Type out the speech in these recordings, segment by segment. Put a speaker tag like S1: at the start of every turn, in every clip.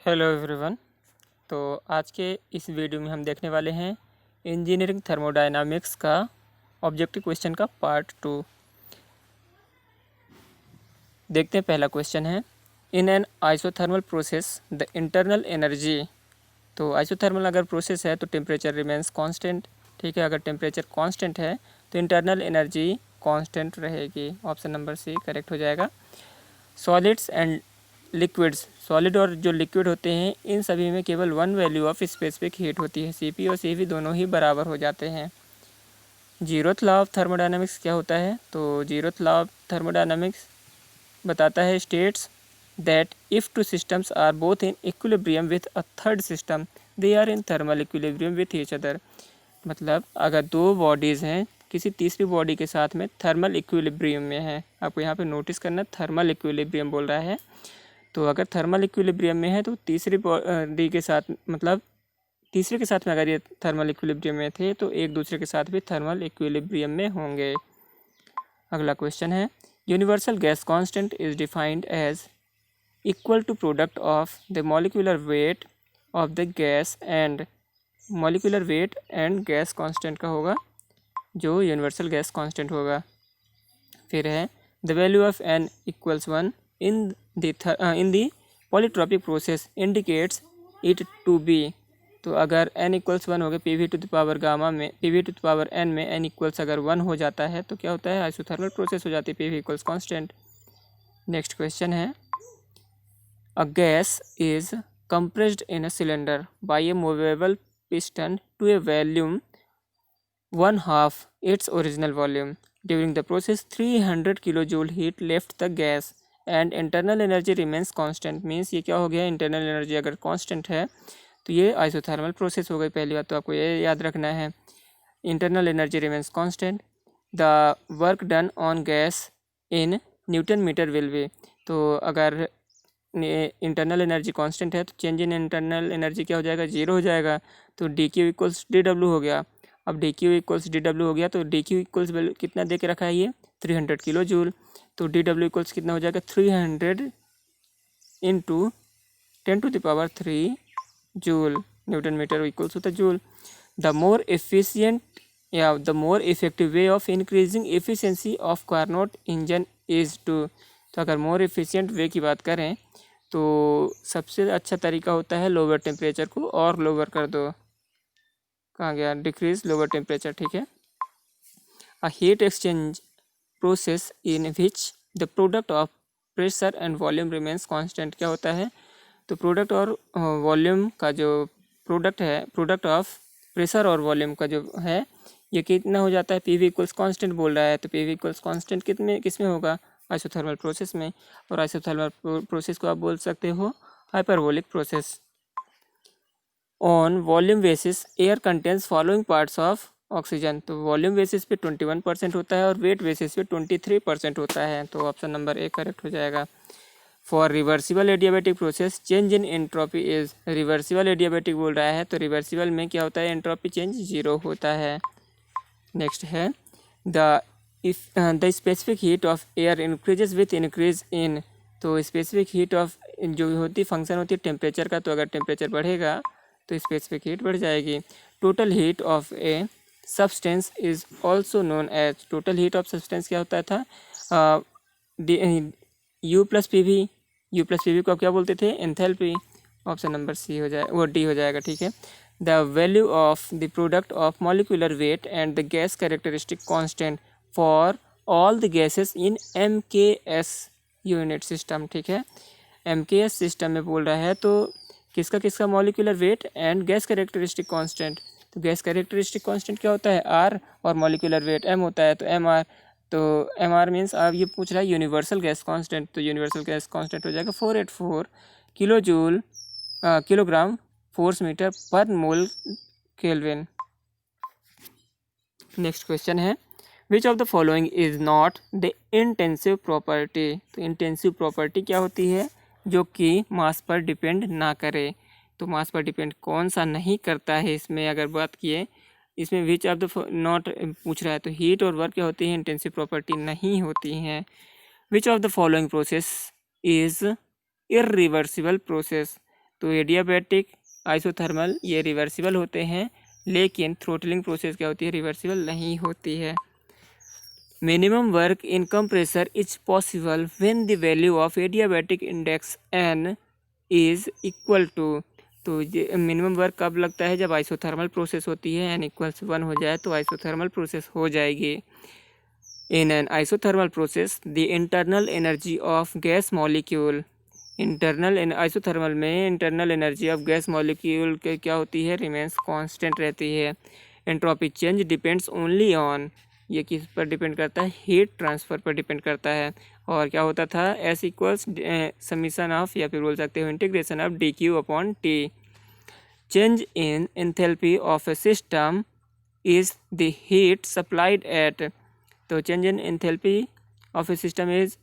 S1: Hello everyone. तो आज के इस वीडियो में हम देखने वाले हैं इंजीनियरिंग थर्मोडायनामिक्स का ऑब्जेक्टिव क्वेश्चन का पार्ट 2। देखते हैं, पहला क्वेश्चन है, इन an isothermal process the internal energy. तो आइसोथर्मल अगर प्रोसेस है तो टेम्परेचर रिमेंस कांस्टेंट। ठीक है, अगर टेम्परेचर कांस्टेंट है तो इंटरनल एनर्जी कांस्टेंट रहेगी। ऑप्शन नंबर सी करेक्ट हो जाएगा। सॉलिड्स एंड लिक्विड्स, सॉलिड और जो लिक्विड होते हैं इन सभी में केवल one value of specific heat होती है। Cp और Cv दोनों ही बराबर हो जाते हैं। जीरोथ लॉ ऑफ थर्मोडायनामिक्स क्या होता है? तो जीरोथ लॉ ऑफ थर्मोडायनामिक्स बताता है states that if two systems are both in equilibrium with a third system they are in thermal equilibrium with each other. मतलब अगर दो बॉडीज़ हैं किसी तीसरी बॉडी के साथ में थर्मल इक्विलिब्रियम में है, आपको यहाँ पे नोटिस करना थर्मल इक्विलिब्रियम बोल रहा है। तो अगर थर्मल इक्विलिब्रियम में है तो तीसरी बॉडी के साथ, मतलब तीसरे के साथ में अगर ये थर्मल इक्विलिब्रियम में थे तो एक दूसरे के साथ भी थर्मल इक्विलिब्रियम में होंगे। अगला क्वेश्चन है, universal gas constant is defined as equal to product of the molecular weight of the gas and molecular weight and gas constant का होगा जो यूनिवर्सल गैस कांस्टेंट होगा। फिर है the value of n equals 1 in the polytropic process indicates it to be। तो अगर n equals 1 हो गया P V to the power gamma में, P V to the power n में n इक्वल्स अगर 1 हो जाता है तो क्या होता है? आइसोथर्मल प्रोसेस हो जाती है, P V equals constant. Next question है, a gas is compressed in a cylinder by a movable piston to a volume 1/2 its original volume. During the process 300 kilojoule heat left the gas and internal energy remains constant। Means ये क्या हो गया? Internal energy अगर constant है तो ये isothermal process हो गई। पहली बात तो आपको ये याद रखना है, internal energy remains constant. The work done on gas in newton metre will be. तो अगर इंटरनल एनर्जी कांस्टेंट है तो चेंज इन इंटरनल एनर्जी क्या हो जाएगा? जीरो हो जाएगा। तो D Q equals D W हो गया। अब D Q equals D W हो गया तो डी क्यू इक्वल्स कितना दे के रखा है? ये 300 किलो जूल। तो डी डब्ल्यू इक्वल्स कितना हो जाएगा? 300 into 10⁻³ joule. Newton metre equals होता है जूल। द मोर एफिशिएंट या the more effective way of increasing efficiency of Carnot engine is to. तो अगर मोर एफिशिएंट वे की बात करें तो सबसे अच्छा तरीका होता है लोअर टेम्परेचर को और लोअर कर दो। कहाँ गया? Decrease lower temperature. ठीक है, a heat exchange process in which the product of pressure and volume remains constant. क्या होता है? तो प्रोडक्ट और वॉल्यूम का जो प्रोडक्ट है, प्रोडक्ट ऑफ प्रेशर और वॉल्यूम का जो है ये कितना हो जाता है? पी वी इक्वल्स कॉन्स्टेंट बोल रहा है। तो पी वी इक्वल्स कॉन्स्टेंट किस में होगा? आइसोथर्मल प्रोसेस में। और आइसोथर्मल प्रोसेस को आप बोल सकते हो hyperbolic process. On volume basis air contains following parts of oxygen. तो वॉल्यूम बेसिस पे 21% होता है और वेट बेसिस पे 23% होता है। तो ऑप्शन नंबर ए करेक्ट हो जाएगा। For reversible adiabatic process change in entropy is. Reversible adiabatic बोल रहा है तो रिवर्सिबल में क्या होता है? एंट्रोपी चेंज जीरो होता है। नेक्स्ट है the specific heat of air increases with increase in. तो स्पेसिफिक हीट ऑफ जो होती फंक्शन होती है टेम्परेचर का, तो अगर टेम्परेचर बढ़ेगा तो स्पेसिफिक हीट बढ़ जाएगी। Total heat of a substance is also known as. Total heat of substance क्या होता था? U plus P V. U plus P V को आप क्या बोलते थे? एंथैल्पी। ऑप्शन नंबर सी हो जाए, वो डी हो जाएगा। ठीक है, the value of the product of molecular weight and the gas characteristic constant for all the gases in MKS unit system. ठीक है, MKS सिस्टम में बोल रहा है तो किसका molecular weight and gas characteristic constant. तो गैस कैरेक्टरिस्टिक कांस्टेंट क्या होता है? R और मॉलिक्यूलर वेट M होता है तो MR। तो MR मीन्स अब ये पूछ रहा है यूनिवर्सल गैस कांस्टेंट। तो यूनिवर्सल गैस कांस्टेंट हो जाएगा 484 kilo joule kilogram force metre per mole kelvin. Next question है, which of the following is not the intensive property. तो इंटेंसिव प्रॉपर्टी क्या होती है? जो कि मास पर डिपेंड ना करे। तो मास पर डिपेंड कौन सा नहीं करता है? इसमें अगर बात किए, इसमें विच ऑफ द नॉट पूछ रहा है तो हीट और वर्क क्या होती है? इंटेंसिव प्रॉपर्टी नहीं होती हैं। विच of the following process is irreversible process. तो एडियाबैटिक, आइसोथर्मल ये रिवर्सिबल होते हैं, लेकिन थ्रोटलिंग प्रोसेस क्या होती है, रिवर्सिबल नहीं होती है। Minimum work in compressor is possible when the value of adiabatic index n is equal to, तो ये मिनिमम वर्क कब लगता है, जब आइसोथर्मल प्रोसेस होती है, n इक्वल्स 1 हो जाए तो आइसोथर्मल प्रोसेस हो जाएगी। In an isothermal process the internal energy of gas molecule, internal isothermal में internal energy of gas molecule के क्या होती है, रिमेंस कांस्टेंट रहती है। Entropy change depends only on, ये किस पर डिपेंड करता है, हीट ट्रांसफ़र पर डिपेंड करता है। और क्या होता था, एस इक्वल्स समीशन ऑफ, या फिर बोल सकते हो integration of D Q upon T. Change in enthalpy of a system is the heat supplied at, तो change in enthalpy of a system is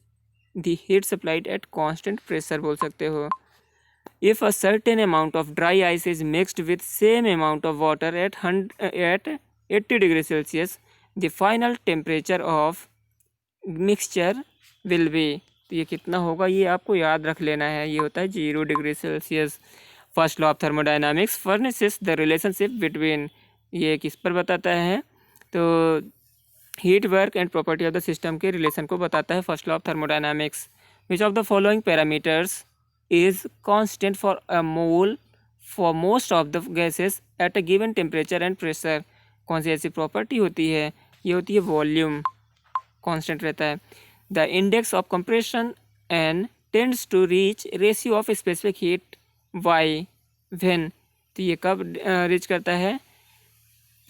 S1: the heat supplied at constant pressure बोल सकते हो। If a certain amount of dry ice is mixed with same amount of water at 80 degree Celsius, the final temperature of mixture will be, तो ये कितना होगा, ये आपको याद रख लेना है, ये होता है 0 degree Celsius. First law of thermodynamics furnaces the relationship between, ये किस पर बताता है, तो heat work and property of the system के रिलेशन को बताता है first law of thermodynamics. Which of the following parameters is constant for a mole for most of the gases at a given temperature and pressure, कौन सी ऐसी property होती है, ये होती है वॉल्यूम, कांस्टेंट रहता है। The index of compression n tends to reach ratio of specific heat y when, तो ये कब रीच करता है,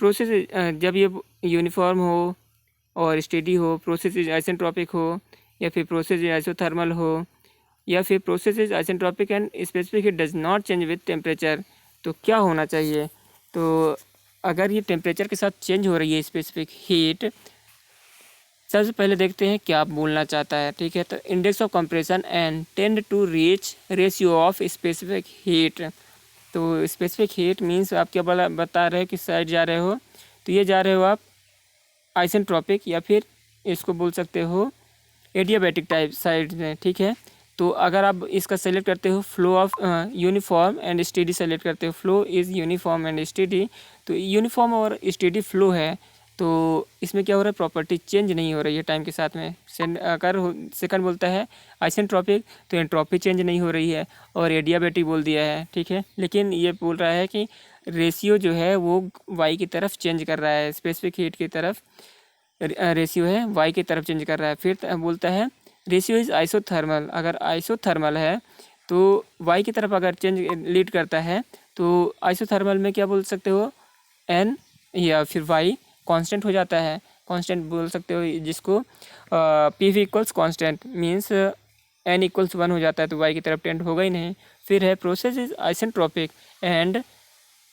S1: प्रोसेस जब ये यूनिफॉर्म हो और स्टेडी हो, प्रोसेस इज आइसेंट्रोपिक हो, या फिर प्रोसेस इज आइसोथर्मल हो, या फिर process is isentropic and specific heat does not change with temperature. तो क्या होना चाहिए, तो अगर ये टेम्परेचर के साथ चेंज हो रही है स्पेसिफिक हीट, सबसे पहले देखते हैं क्या बोलना चाहता है, ठीक है। तो index of compression and tend to reach ratio of specific heat, तो स्पेसिफिक हीट मीन्स आप क्या बता रहे हो, किस साइड जा रहे हो, तो ये जा रहे हो आप आइसेंट्रोपिक, या फिर इसको बोल सकते हो एडियाबैटिक टाइप साइड में, ठीक है। तो अगर आप इसका सेलेक्ट करते हो flow of uniform and steady select करते हो, flow is uniform and steady, तो यूनिफॉर्म और स्टेडी फ्लो है, तो इसमें क्या हो रहा है, प्रॉपर्टी चेंज नहीं हो रही है टाइम के साथ में। अगर सेकंड बोलता है आइसेंट्रोपिक, तो एंट्रोपी चेंज नहीं हो रही है, और एडियाबैटिक बोल दिया है, ठीक है। लेकिन ये बोल रहा है कि रेशियो जो है वो वाई की तरफ चेंज कर रहा है, स्पेसिफिक हीट की तरफ रेशियो है वाई की तरफ चेंज कर रहा है। फिर बोलता है रेशियो इज़ आइसोथर्मल, अगर आइसोथर्मल है तो वाई की तरफ अगर चेंज लीड करता है, तो आइसोथर्मल में क्या बोल सकते हो, एन या फिर वाई कांस्टेंट हो जाता है, कांस्टेंट बोल सकते हो जिसको P V equals constant means n equals 1 हो जाता है, तो वाई की तरफ टेंड होगा ही नहीं। फिर है process is isentropic and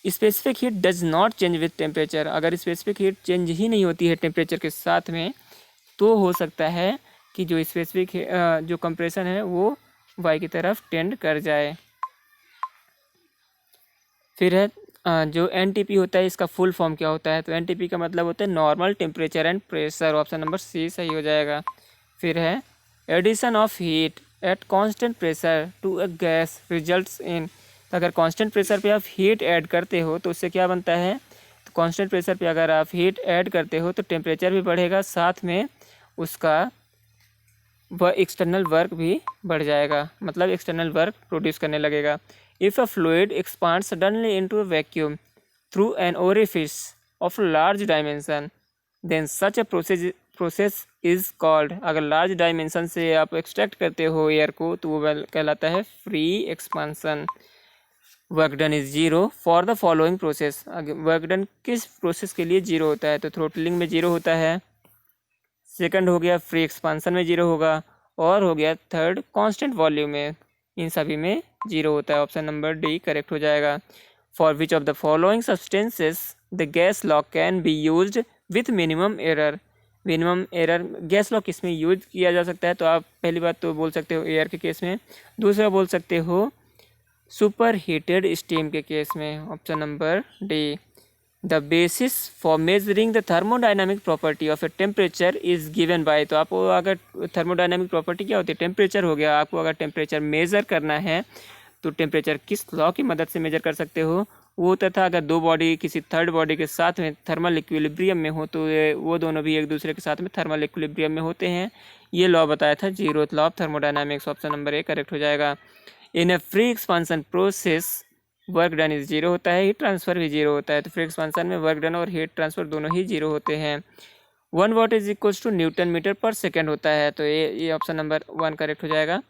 S1: specific heat does not change with temperature, अगर स्पेसिफिक हीट चेंज ही नहीं होती है टेम्परेचर के साथ में, तो हो सकता है कि जो स्पेसिफिक जो कंप्रेशन है वो वाई की तरफ टेंड कर जाए। फिर है जो एनटीपी होता है, इसका फुल फॉर्म क्या होता है, तो एनटीपी का मतलब होता है normal temperature and pressure, option number C सही हो जाएगा। फिर है addition of heat at constant pressure to a gas results in, तो अगर कांस्टेंट प्रेशर पे आप हीट ऐड करते हो तो उससे क्या बनता है, तो कांस्टेंट प्रेशर पे अगर आप हीट ऐड करते हो तो टेम्परेचर भी बढ़ेगा, साथ में उसका वह एक्सटर्नल वर्क भी बढ़ जाएगा, मतलब एक्सटर्नल वर्क प्रोड्यूस करने लगेगा। If a fluid expand suddenly into a vacuum through an orifice of large dimension, then such a process is called, अगर लार्ज डायमेंशन से आप एक्सट्रैक्ट करते हो एयर को तो वो कहलाता है free expansion. Work done is 0 for the following process, work done किस प्रोसेस के लिए 0 होता है, तो थ्रोटलिंग में 0 होता है, सेकंड हो गया फ्री एक्सपांसन में 0 होगा, और हो गया थर्ड कांस्टेंट वॉल्यूम में, इन सभी में 0 होता है, ऑप्शन नंबर डी करेक्ट हो जाएगा। For which of the following substances the gas law can be used with minimum error, minimum error gas law किस में यूज किया जा सकता है, तो आप पहली बात तो बोल सकते हो एयर के केस में, दूसरा बोल सकते हो सुपर हीटेड स्टीम के केस में, option number D. The basis for measuring the thermodynamic property of a temperature is given by, तो आपको अगर थर्मोडाइनमिक प्रॉपर्टी क्या होती है, टेम्परेचर हो गया, आपको अगर टेम्परेचर मेज़र करना है तो टेम्परेचर किस लॉ की मदद से मेजर कर सकते हो, वो तथा अगर दो बॉडी किसी थर्ड बॉडी के साथ में थर्मल इक्विलिब्रियम में हो तो वो दोनों भी एक दूसरे के साथ में थर्मल इक्विलिब्रियम में होते हैं। ये लॉ बताया था zeroth law of thermodynamics. Option number A correct हो जाएगा। In a free expansion process work done is zero होता है, हीट ट्रांसफर भी जीरो होता है। तो फ्री एक्सपांसन में वर्क डन और हीट ट्रांसफर दोनों ही जीरो होते हैं। 1 watt is equals to newton meter per second होता है। तो ये ऑप्शन नंबर 1 करेक्ट हो जाएगा।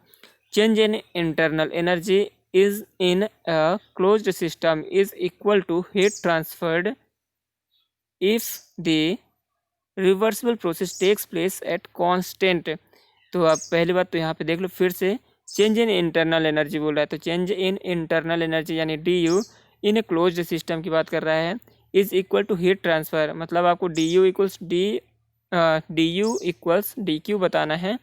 S1: Change in internal energy is in a closed system is equal to heat transferred if the reversible process takes place at constant. तो आप पहली बात तो यहाँ पे देख लो फिर से, चेंज इन इंटरनल एनर्जी बोल रहा है, तो चेंज इन इंटरनल एनर्जी यानी D U in a closed system की बात कर रहा है, is equal to heat transfer, मतलब आपको D U equals D Q बताना है।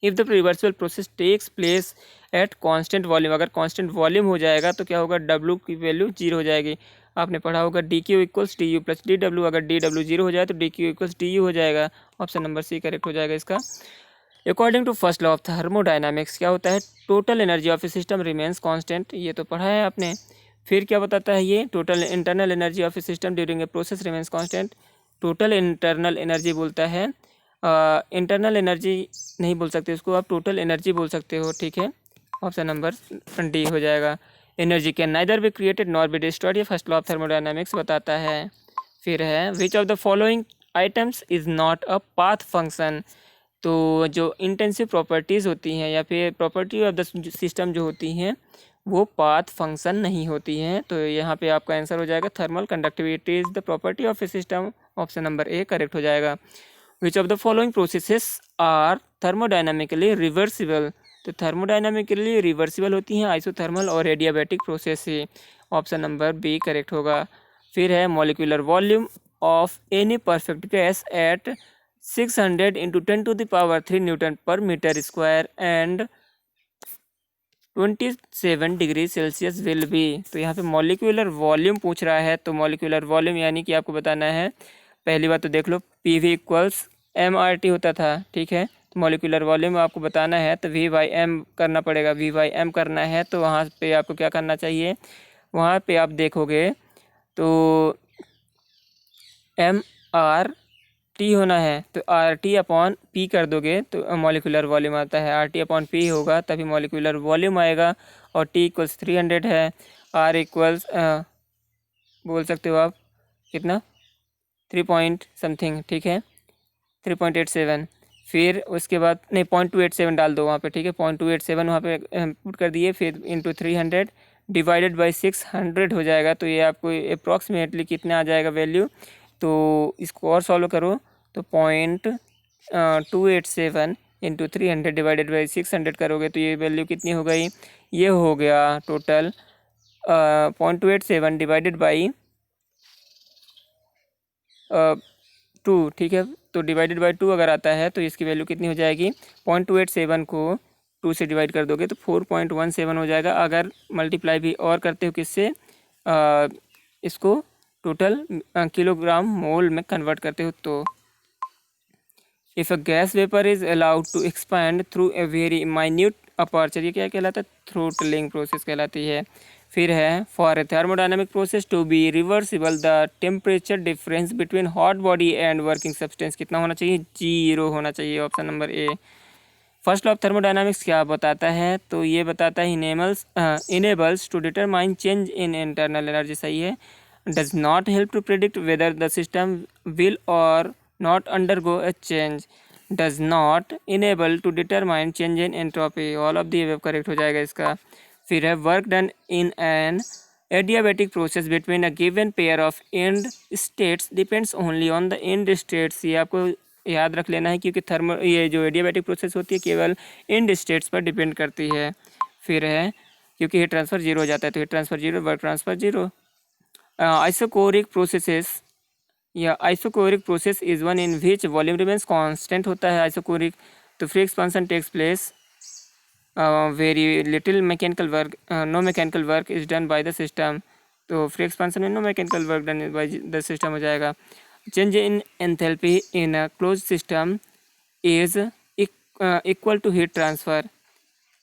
S1: If the reversible process takes place at constant volume, अगर कांस्टेंट वॉल्यूम हो जाएगा तो क्या होगा, डब्ल्यू की वैल्यू जीरो हो जाएगी। आपने पढ़ा होगा D Q equals D U plus D W, अगर डी डब्ल्यू जीरो हो जाए तो D Q equals D U हो जाएगा। ऑप्शन नंबर सी करेक्ट हो जाएगा इसका। According to first law of thermodynamics क्या होता है, total energy of a system remains constant, ये तो पढ़ा है आपने। फिर क्या बताता है ये, total internal energy of a system during a process remains constant. Total internal energy बोलता है, इंटरनल एनर्जी नहीं बोल सकते उसको, आप टोटल एनर्जी बोल सकते हो, ठीक है। ऑप्शन नंबर डी हो जाएगा। Energy can neither be created nor be destroyed, ये फर्स्ट लॉ ऑफ थर्मोडायनामिक्स बताता है। फिर है which of the following items is not a path function. तो जो इंटेंसिव प्रॉपर्टीज़ होती हैं या फिर प्रॉपर्टी ऑफ द सिस्टम जो होती हैं वो पाथ फंक्शन नहीं होती हैं। तो यहाँ पे आपका आंसर हो जाएगा thermal conductivity is the property of a system. Option number A correct हो जाएगा। Which of the following processes are thermodynamically reversible. तो थर्मोडायनामिकली रिवर्सिबल होती हैं आइसोथर्मल और एडियाबैटिक प्रोसेस ही। ऑप्शन नंबर बी करेक्ट होगा। फिर है molecular volume of any perfect gas at 600 into 10⁻³ newton per meter square and 27 degree Celsius will be. तो यहाँ पे मॉलिक्यूलर वॉल्यूम पूछ रहा है, तो मॉलिक्यूलर वॉल्यूम यानी कि आपको बताना है, पहली बात तो देख लो P V equals M R T होता था, ठीक है। तो मॉलिक्यूलर वॉल्यूम आपको बताना है तो वी बाई एम करना पड़ेगा, वी बाई एम करना है तो वहाँ पे आपको क्या करना चाहिए, वहाँ पे आप देखोगे तो एम आर टी होना है, तो आर टी अपॉन पी कर दोगे तो मॉलिक्यूलर वॉल्यूम आता है, आर टी अपॉन पी होगा तभी मॉलिक्यूलर वॉल्यूम आएगा। और टी इक्वल्स 300 है, आर इक्वल्स बोल सकते हो आप कितना 3 पॉइंट समथिंग, ठीक है 3.87। फिर उसके बाद नहीं 0.287 डाल दो वहाँ पे, ठीक है 0.287 वहाँ पे पुट कर दिए, फिर इंटू 300 डिवाइडेड बाई 600 हो जाएगा। तो ये आपको अप्रॉक्सीमेटली कितना आ जाएगा वैल्यू, तो इसको और सॉल्व करो तो 0.287 इंटू 300 डिवाइडेड बाई 600 करोगे तो ये वैल्यू कितनी हो गई, ये हो गया टोटल 0.287 डिवाइडेड बाई 2, ठीक है। तो डिवाइडेड बाई 2 अगर आता है तो इसकी वैल्यू कितनी हो जाएगी, 0.287 को 2 से डिवाइड कर दोगे तो 4.17 हो जाएगा। अगर मल्टीप्लाई भी और करते हो किससे, इसको टोटल किलोग्राम मोल में कन्वर्ट करते हो तो। If a gas vapour is allowed to expand through a very minute aperture, ये क्या कहलाता है, थ्रोटलिंग प्रोसेस कहलाती है। फिर है for a thermodynamic process to be reversible the temperature difference between hot body and working substance कितना होना चाहिए, 0 होना चाहिए। Option number A. First law of thermodynamics क्या बताता है, तो ये बताता है enables to determine change in internal energy, सही है। Does not help to predict whether the system will और not undergo a change, does not enable to determine change in entropy, all of the above correct हो जाएगा इसका। फिर है work done in an adiabatic process between a given pair of and states depends only on the end states, ये आपको याद रख लेना है क्योंकि ये जो एडियाबैटिक प्रोसेस होती है केवल एंड स्टेट्स पर डिपेंड करती है। फिर है क्योंकि हीट ट्रांसफर 0 हो जाता है तो heat transfer 0, work transfer 0। Isochoric processes या isochoric process is one in which volume remains constant होता है आइसोकोरिक, तो free expansion takes place very little mechanical work, no mechanical work is done by the system, तो free expansion में no mechanical work done by the system हो जाएगा। Change in enthalpy in a close system is equal to heat transfer,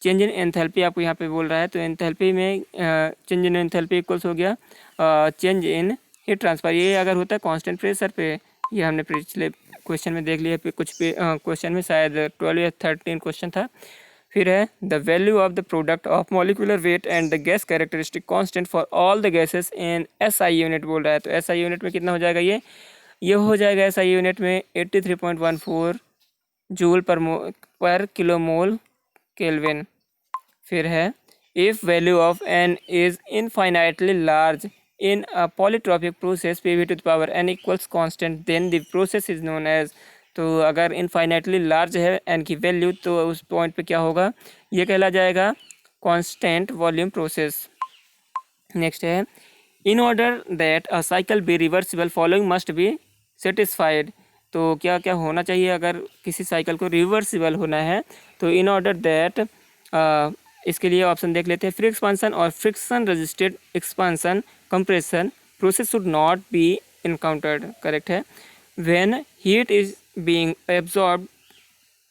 S1: change in enthalpy आपको यहाँ पे बोल रहा है, तो एंथैल्पी में चेंज इन एंथैल्पी इक्वल्स हो गया चेंज इन हीट ट्रांसफ़र। ये अगर होता है कांस्टेंट प्रेशर पे, ये हमने पिछले क्वेश्चन में देख लिया, कुछ क्वेश्चन में शायद 12 या 13 क्वेश्चन था। फिर है the value of the product of molecular weight and the gas characteristic constant for all the gases in SI unit बोल रहा है। तो एसआई यूनिट में कितना हो जाएगा, ये हो जाएगा एसआई यूनिट में 83.14 जूल पर किलो मोल केल्विन। फिर है if value of n is infinitely large in a polytropic process P to the power n equals constant then the process is known as. तो अगर इनफाइनाइटली लार्ज है n की वैल्यू, तो उस पॉइंट पे क्या होगा, ये कहला जाएगा कांस्टेंट वॉल्यूम प्रोसेस। नेक्स्ट है in order that a cycle be reversible following must be satisfied. तो क्या क्या होना चाहिए अगर किसी साइकिल को रिवर्सिबल होना है, तो इन ऑर्डर दैट इसके लिए ऑप्शन देख लेते हैं। फ्री एक्सपांसन और friction resisted expansion compression process should not be encountered, correct है। When heat is being absorbed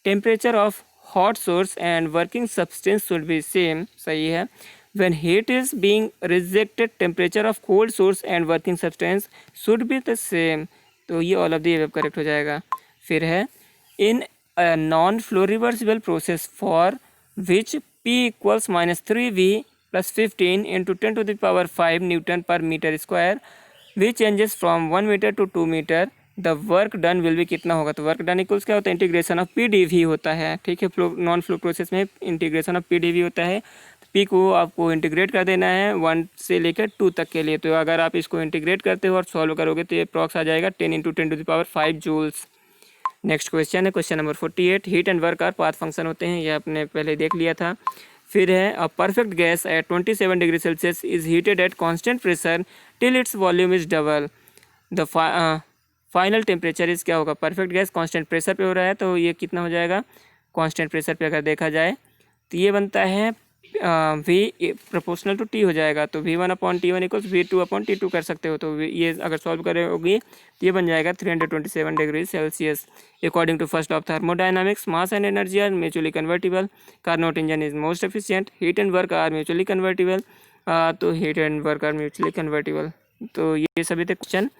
S1: temperature of hot source and working substance should be same, सही है। when heat is being rejected temperature of cold source and working substance should be the same। तो ये all of the above correct हो जाएगा। फिर है in a non flow reversible process for which P equals -3V + 15 × 10⁵ newton per meter square which changes from 1 meter to 2 meter the work done will be कितना होगा। तो work done equals क्या होता है, इंटीग्रेशन ऑफ PdV होता है, ठीक है। फ्लो नॉन फ्लो प्रोसेस में इंटीग्रेशन ऑफ PdV होता है। पी को आपको इंटीग्रेट कर देना है 1 से लेकर 2 तक के लिए। तो अगर आप इसको इंटीग्रेट करते हो और सॉल्व करोगे तो ये अप्रॉक्स आ जाएगा 10 × 10⁵ जूल्स। नेक्स्ट क्वेश्चन है question number 48। Heat and work our path function होते हैं, ये आपने पहले देख लिया था। फिर है a perfect gas eight 27 degree Celsius is heated at constant pressure till its volume is double the final temperature is क्या होगा। परफेक्ट गैस कांस्टेंट प्रेशर पे हो रहा है, तो ये कितना हो जाएगा, कांस्टेंट प्रेशर पे अगर देखा जाए तो ये बनता है V प्रोपोर्शनल टू T हो जाएगा। तो V1/T1 = V2/T2 कर सकते हो। तो ये अगर सॉल्व करोगे तो ये बन जाएगा 327 degree Celsius. According to first of thermodynamics mass and energy are mutually convertible, Carnot engine is most efficient, heat and work are mutually convertible. तो heat and work are mutually convertible. तो ये सभी थे क्वेश्चन